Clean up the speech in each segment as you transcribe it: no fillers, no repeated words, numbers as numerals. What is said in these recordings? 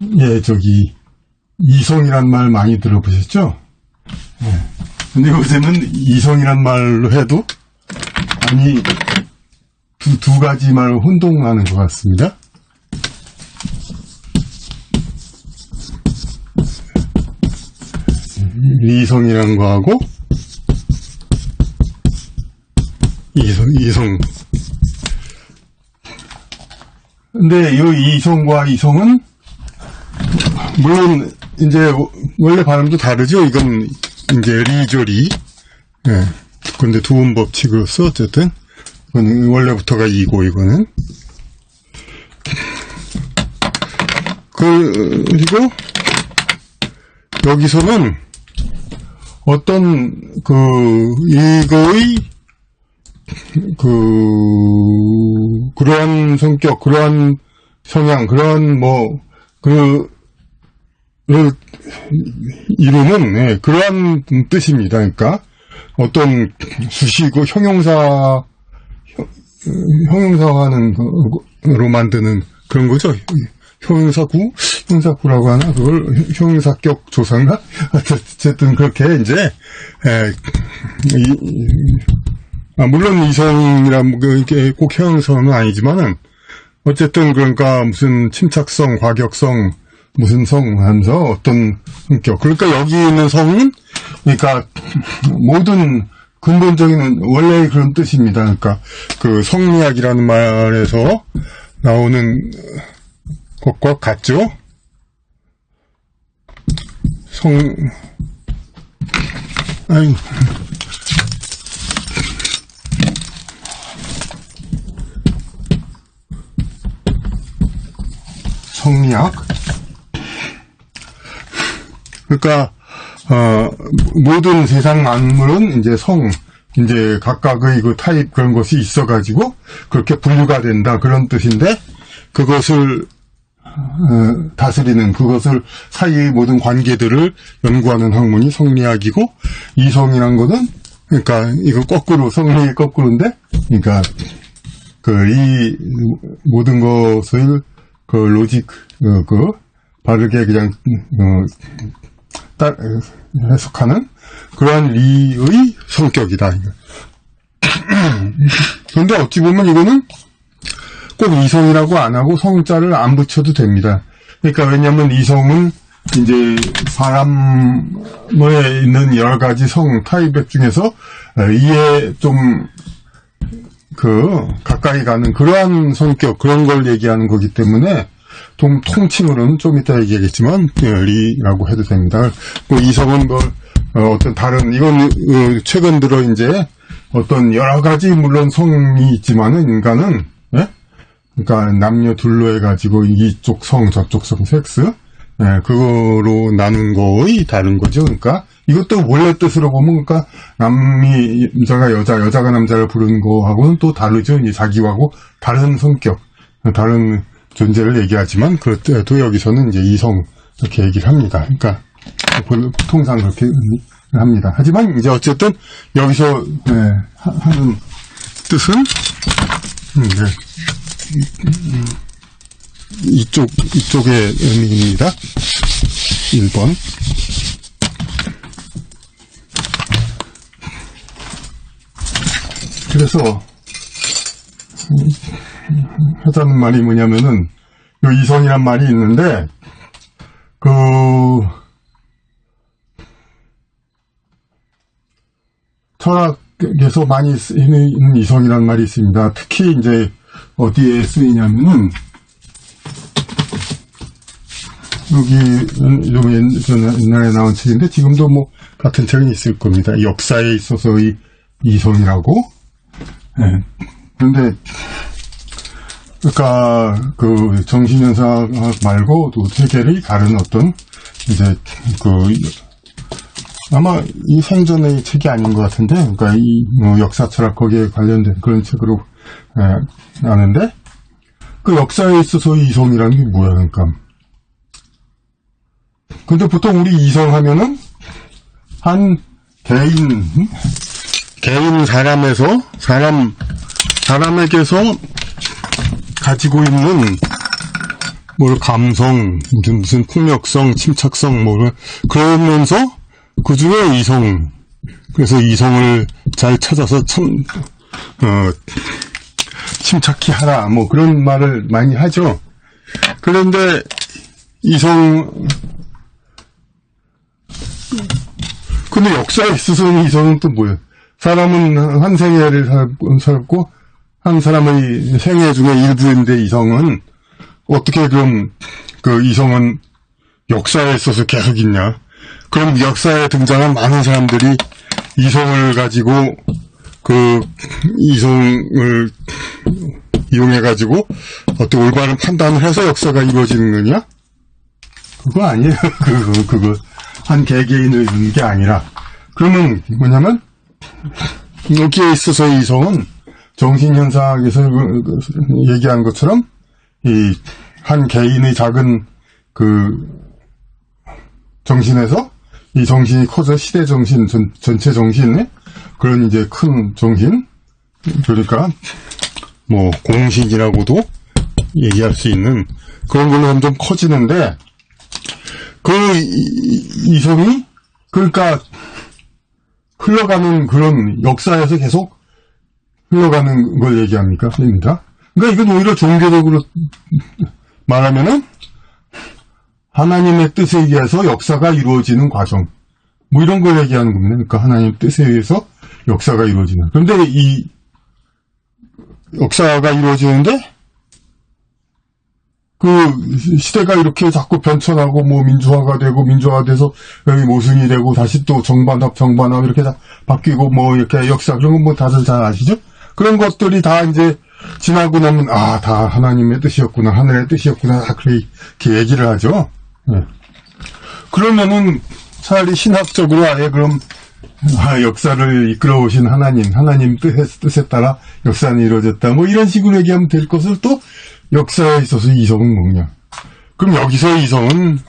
예, 이성이란 말 많이 들어보셨죠? 예. 근데 요새는 이성이란 말로 해도, 아니, 두 가지 말 혼동하는 것 같습니다. 이성이란 거하고, 이성. 근데 이 이성과 이성은, 물론, 이제, 원래 발음도 다르죠? 이건, 이제, 리조리. 예. 근데 두음 법칙으로서, 어쨌든, 이건 원래부터가 이고, 이거는. 그리고, 여기서는, 어떤, 이거의, 그러한 성격, 그러한 성향, 그러한 를 이루는, 예, 그러한 뜻입니다. 그러니까, 어떤 수식어, 형용사화하는 거로 만드는 그런 거죠. 형용사구라고 하나? 그걸 형용사격 조사인가? 어쨌든 그렇게 이제, 물론 이성이란 게 꼭 형용사는 아니지만은, 어쨌든 그러니까 무슨 침착성, 과격성, 무슨 성 하면서 어떤 성격. 그러니까 여기 있는 성은, 그러니까 모든 근본적인 원래 그런 뜻입니다. 그러니까 그 성리학이라는 말에서 나오는 것과 같죠? 성리학. 그러니까 모든 세상 만물은 이제 이제 각각의 그 타입 그런 것이 있어가지고 그렇게 분류가 된다 그런 뜻인데 그것을 다스리는 그것을 사이의 모든 관계들을 연구하는 학문이 성리학이고 이성이란 것은 그러니까 이거 거꾸로 성리의 거꾸로인데 그러니까 이 모든 것을 그 로직 바르게 그냥 해석하는 그러한 리의 성격이다. 그런데 어찌 보면 이거는 꼭 이성이라고 안 하고 성자를 안 붙여도 됩니다. 그러니까 왜냐하면 이성은 이제 사람에 있는 여러 가지 성 타입 중에서 이에 좀 가까이 가는 그러한 성격 그런 걸 얘기하는 거기 때문에 통칭으로는 좀 이따 얘기하겠지만 리라고 해도 됩니다. 이성은 어떤 다른 이건 최근 들어 이제 어떤 여러 가지 물론 성이 있지만은 인간은 그러니까 남녀 둘로 해가지고 이쪽 성 저쪽 성 섹스 그거로 나눈 거의 다른 거죠. 그러니까 이것도 원래 뜻으로 보면 그러니까 남자가 여자가 남자를 부르는 거하고는 또 다르죠. 이제 자기하고 다른 성격 다른 존재를 얘기하지만 그때도 여기서는 이제 이성 이렇게 얘기를 합니다. 그러니까 통상 그렇게 합니다. 하지만 이제 어쨌든 여기서 하는 뜻은 이쪽의 의미입니다. 1번. 그래서 하자는 말이 뭐냐면은 요 이성이란 말이 있는데 철학에서 많이 쓰이는 이성이란 말이 있습니다. 특히 이제 어디에 쓰이냐면은 여기 좀 옛날에 나온 책인데 지금도 뭐 같은 책은 있을 겁니다. 역사에 있어서의 이성이라고. 그런데 그러니까 정신현상 말고 또 세계를 다른 어떤 이제 아마 이 생전의 책이 아닌 것 같은데 그러니까 이 역사 철학 거기에 관련된 그런 책으로 아는데 그 역사에 있어서의 이성이라는 게 뭐야 그러니까. 근데 보통 우리 이성하면은 한 개인 사람에게서 가지고 있는 뭐 감성, 무슨 폭력성, 침착성, 뭐 그러면서 그 중에 이성, 그래서 이성을 잘 찾아서 침착히 하라, 뭐 그런 말을 많이 하죠. 그런데 근데 역사에 있어서는 이성은 또 뭐예요? 사람은 한 생애를 살고, 한 사람의 생애 중에 일부인데 이성은, 어떻게 그럼 그 이성은 역사에 있어서 계속 있냐? 그럼 역사에 등장한 많은 사람들이 이성을 가지고 그 이성을 이용해가지고 어떻게 올바른 판단을 해서 역사가 이루어지는 거냐? 그거 아니에요. 그거 한 개개인을 있는 게 아니라. 그러면 뭐냐면 여기에 있어서의 이성은 정신현상에서 얘기한 것처럼 이 한 개인의 작은 그 정신에서 이 정신이 커져 시대 정신, 전체 정신의 그런 이제 큰 정신, 그러니까 뭐 공신이라고도 얘기할 수 있는 그런 걸로 점점 커지는데, 그 이성이 그러니까 흘러가는 그런 역사에서 계속 흘러가는 걸 얘기합니까? 그러니까 이건 오히려 종교적으로 말하면은 하나님의 뜻에 의해서 역사가 이루어지는 과정, 뭐 이런 걸 얘기하는 겁니다. 그러니까 하나님의 뜻에 의해서 역사가 이루어지는. 그런데 이 역사가 이루어지는데 그 시대가 이렇게 자꾸 변천하고 뭐 민주화돼서 여기 모순이 되고 다시 또 정반합 이렇게 다 바뀌고 뭐 이렇게 역사 그런 건 뭐 다들 잘 아시죠? 그런 것들이 다 이제 지나고 나면 다 하나님의 뜻이었구나, 하늘의 뜻이었구나, 그렇게 얘기를 하죠. 네. 그러면은 차라리 신학적으로 아예 그럼 역사를 이끌어오신 하나님 뜻에 따라 역사는 이루어졌다, 뭐 이런 식으로 얘기하면 될 것을 또 역사에 있어서 이성은 뭐냐? 그럼 여기서 이성은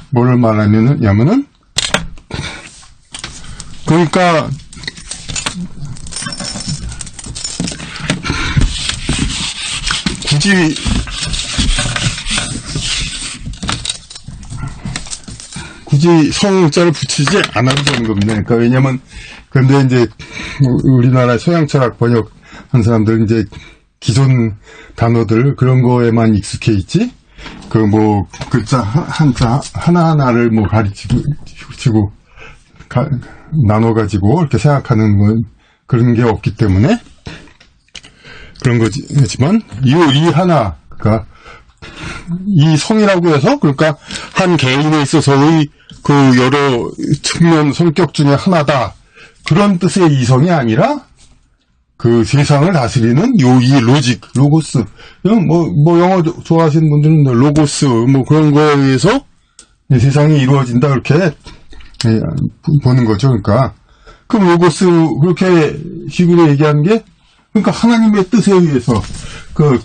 뭐를 말하냐면은 그러니까 굳이 성자를 붙이지 않아도 되는 겁니다. 그러니까 왜냐면 근데 이제 우리나라 서양철학 번역한 사람들은 이제 기존 단어들 그런 거에만 익숙해 있지, 그 뭐 글자 한자 하나하나를 뭐 가르치고 나눠가지고 이렇게 생각하는 건 그런 게 없기 때문에 그런 거지만 이 하나, 그러니까 이 성이라고 해서 그러니까 한 개인에 있어서의 그 여러 측면 성격 중에 하나다, 그런 뜻의 이성이 아니라 그 세상을 다스리는 이 로직, 로고스, 뭐 영어 좋아하시는 분들은 로고스 뭐 그런 거에 의해서 이 세상이 이루어진다, 그렇게 보는 거죠. 그러니까 그럼 로고스 그렇게 식으로 얘기하는 게, 그러니까 하나님의 뜻에 의해서 그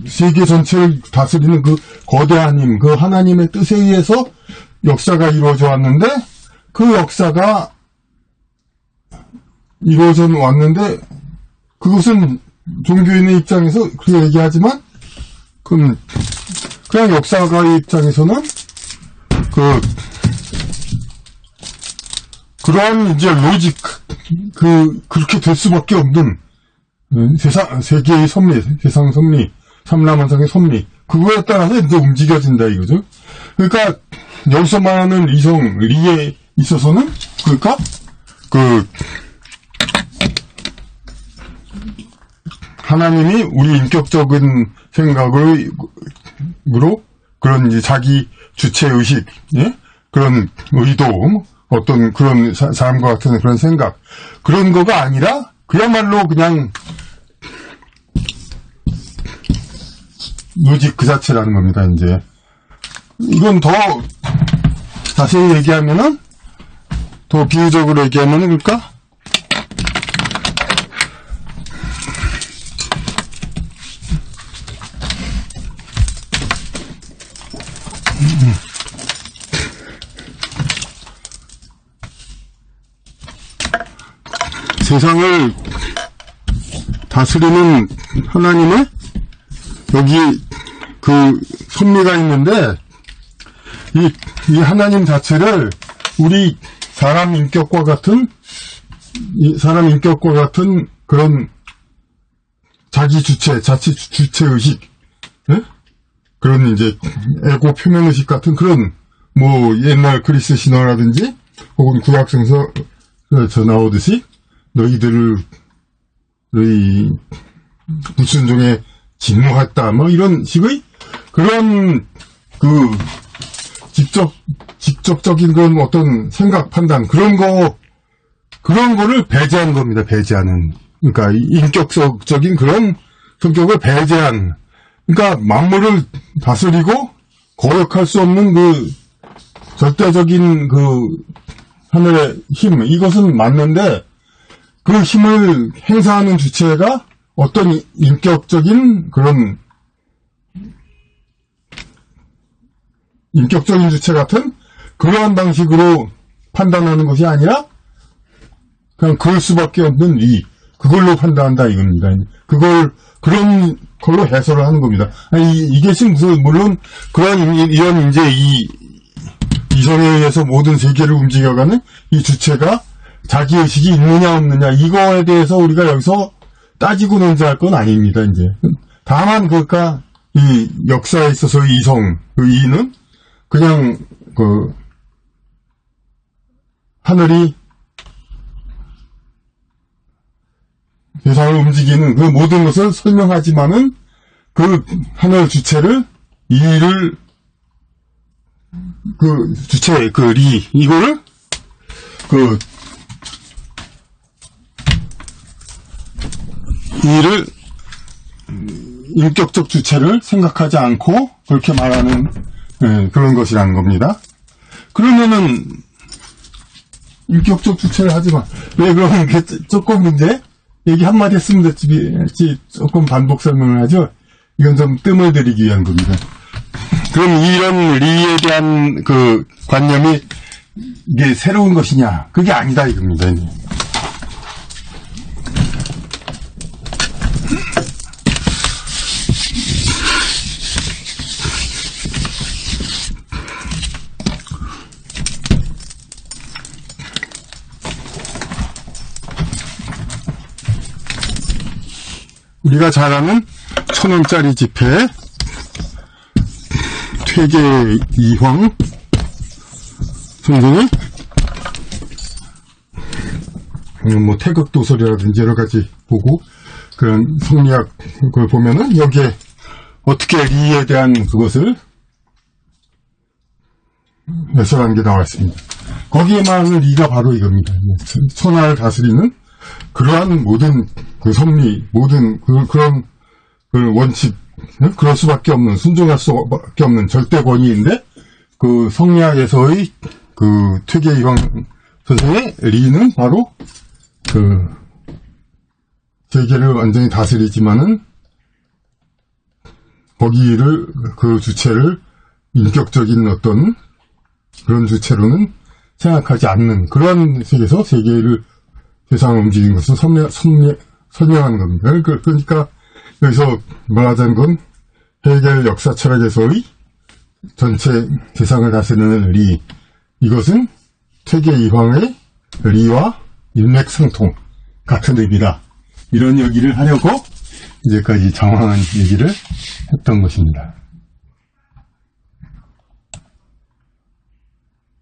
세계 전체를 다스리는 그 거대한 힘, 그 하나님의 뜻에 의해서 역사가 이루어져 왔는데, 그 역사가 이루어져 왔는데 그것은 종교인의 입장에서 그렇게 얘기하지만 그냥 역사가의 입장에서는 그런 이제 로직, 그렇게 될 수밖에 없는 세계의 섭리, 세상 섭리, 삼라만상의 섭리, 그거에 따라서 이제 움직여진다 이거죠. 그러니까 여기서 말하는 이성, 리에 있어서는 그러니까 하나님이 우리 인격적인 생각으로 그런 이제 자기 주체 의식, 예? 그런 의도, 어떤 그런 사람과 같은 그런 생각, 그런 거가 아니라 그야말로 그냥 로직 그 자체라는 겁니다. 이제 이건 더 자세히 얘기하면은, 더 비유적으로 얘기하면은, 그러니까 세상을 다스리는 하나님의 여기 그 섭리가 있는데, 이 하나님 자체를 우리 사람 인격과 같은 그런 자기 주체, 자치 주체의식, 예? 그런 이제 에고 표면의식 같은 그런 뭐 옛날 그리스 신화라든지 혹은 구약성서에서 나오듯이 너희 불순종에 진노했다 뭐 이런 식의 그런 그 직접적인 그런 어떤 생각 판단 그런 거를 배제한 겁니다. 배제하는. 그러니까 인격적인 그런 성격을 배제한. 그러니까 만물을 다스리고 거역할 수 없는 그 절대적인 그 하늘의 힘, 이것은 맞는데 그 힘을 행사하는 주체가 어떤 인격적인 그런 인격적인 주체 같은 그러한 방식으로 판단하는 것이 아니라 그냥 그럴 수밖에 없는 그걸로 판단한다 이겁니다. 그런 걸로 해설을 하는 겁니다. 아니, 이것이 무슨, 물론, 이런 이제 이성에 의해서 모든 세계를 움직여가는 이 주체가 자기의식이 있느냐 없느냐, 이거에 대해서 우리가 여기서 따지고 논지할 건 아닙니다, 이제. 다만, 그러니까, 이 역사에 있어서 이성, 그 이는 그냥, 하늘이 세상을 움직이는 그 모든 것을 설명하지만은 그 하늘 주체를 이를 그 주체 이거를 이를 인격적 주체를 생각하지 않고 그렇게 말하는 그런 것이라는 겁니다. 그러면은 인격적 주체를 하지만 왜 그러면 조금 이제 얘기 한마디 했으면 됐지 조금 반복 설명을 하죠. 이건 좀 뜸을 들이기 위한 겁니다. 그럼 이런 리에 대한 그 관념이 이게 새로운 것이냐? 그게 아니다 이겁니다. 우리가 잘 아는 1,000원짜리 지폐 퇴계 이황 선생이 뭐 태극도설이라든지 여러 가지 보고 그런 성리학 걸 보면은 여기에 어떻게 리에 대한 그것을 해설한 게 나와 있습니다. 거기에 말하는 리가 바로 이겁니다. 천하를 다스리는 그러한 모든 그 섭리, 모든 그런 그 원칙, 그럴 수밖에 없는, 순종할 수밖에 없는 절대 권위인데, 그 성리학에서의 그 퇴계이황 선생의 리는 바로 그 세계를 완전히 다스리지만은 거기를 그 주체를 인격적인 어떤 그런 주체로는 생각하지 않는 그런 세계에서 세상을 움직이는 것을 설명하는 겁니다. 그러니까 여기서 말하자는 건 헤겔 역사 철학에서의 전체 세상을 다스리는 리, 이것은 퇴계이황의 리와 일맥상통 같은 의미다. 이런 얘기를 하려고 이제까지 장황한 얘기를 했던 것입니다.